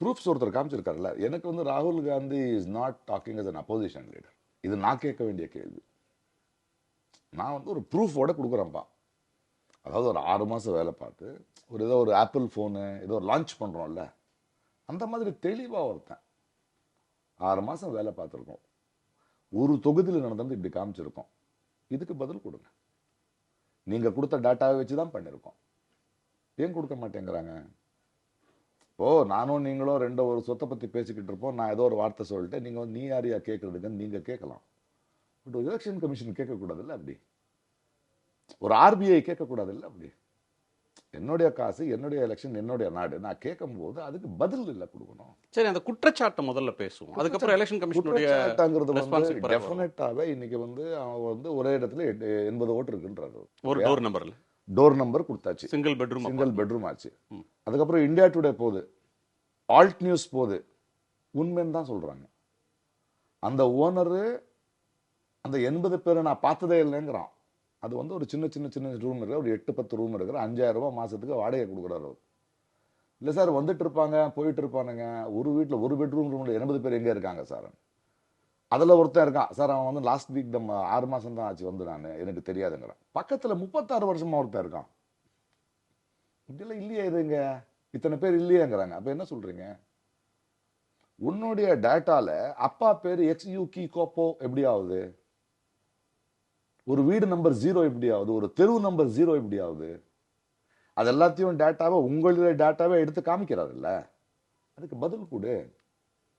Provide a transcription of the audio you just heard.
Proofs ஒருத்தர் காமிச்சிருக்காருல்ல. எனக்கு வந்து ராகுல் Gandhi is not talking as an opposition leader. இது நான் கேட்க வேண்டிய கேள்வி. நான் வந்து ஒரு ப்ரூஃபோட கொடுக்குறேன்ப்பா. அதாவது ஒரு 6 மாசம் வேலை பார்த்து ஏதோ ஒரு ஆப்பிள் ஃபோனு ஏதோ லான்ச் பண்றோம்ல, அந்த மாதிரி தெளிவா ஒருத்தன் 6 மாசம் வேலை பார்த்துருக்கோம். ஒரு தொகுதியில் நடந்தது இப்படி காமிச்சிருக்கோம். இதுக்கு பதில் கொடுங்க. நீங்க கொடுத்த டேட்டாவை வச்சு தான் பண்ணிருக்கோம். ஏன் கொடுக்க மாட்டேங்கிறாங்க? இப்போ நானும் நீங்களும் ஒரு சொத்தை பத்தி பேசிக்கிட்டு இருப்போம். நான் ஏதோ ஒரு வார்த்தை சொல்லிட்டு நீங்க வந்து நீ யாரையா கேட்கறதுக்குன்னு நீங்க கேட்கலாம். பட் எலெக்ஷன் கமிஷன் கேட்கக்கூடாதுல்ல அப்படி. ஒரு ஆர்பிஐ கேட்கக்கூடாதுல்ல அப்படி. என்னுடைய காசு, என்னுடைய எலெக்ஷன், என்னுடைய நாடு. நான் கேட்கும் போது அதுக்கு பதில் இல்லை கொடுக்கணும். சரி, அந்த குற்றச்சாட்டை முதல்ல பேசுவோம். அதுக்கப்புறம் எலெக்ஷன் கமிஷனுடைய வந்து டெஃபினட்டாவே இன்னைக்கு வந்து அவன் வந்து ஒரே இடத்துல 80 ஓட்டு இருக்குன்றாரு. ஒரு டோர் நம்பர் கொடுத்தாச்சு. சிங்கிள் பெட்ரூம் ஆச்சு. அதுக்கப்புறம் இந்தியா டுடே போகுது, ஆல்ட் நியூஸ் போகுது, உண்மைன்னு தான் சொல்றாங்க. அந்த ஓனரு அந்த 80 பேரை நான் பார்த்ததே இல்லைங்கிறான். அது வந்து ஒரு சின்ன சின்ன சின்ன ரூம் இருக்கிற ஒரு 8-10 ரூம் இருக்கிற 5000 ரூபாய் மாசத்துக்கு வாடகை கொடுக்குறாரு. இல்லை சார் வந்துட்டு இருப்பாங்க போயிட்டு இருப்பானுங்க. ஒரு வீட்டில் ஒரு பெட்ரூம் ரூம்ல 80 பேர் எங்கே இருக்காங்க சார்? அதில் ஒருத்தன் இருக்கான் சார், அவன் வந்து லாஸ்ட் வீக் நம்ம 6 மாசம் தான் ஆச்சு வந்து நான் எனக்கு தெரியாதுங்கிறான். பக்கத்தில் 36 வருஷமா ஒருத்தன் இருக்கான். இப்படிலாம் இல்லையா? இதுங்க இத்தனை பேர் இல்லையாங்கிறாங்க. அப்ப என்ன சொல்றீங்க? உன்னுடைய டேட்டால அப்பா பேர் XUK கோப்போ எப்படி ஆகுது? ஒரு வீடு நம்பர் 0 எப்படி ஆகுது? ஒரு தெரு நம்பர் 0 எப்படி ஆகுது? அது எல்லாத்தையும் டேட்டாவை உங்களுடைய டேட்டாவை எடுத்து காமிக்கிறாருல்ல. அதுக்கு பதில் கொடு.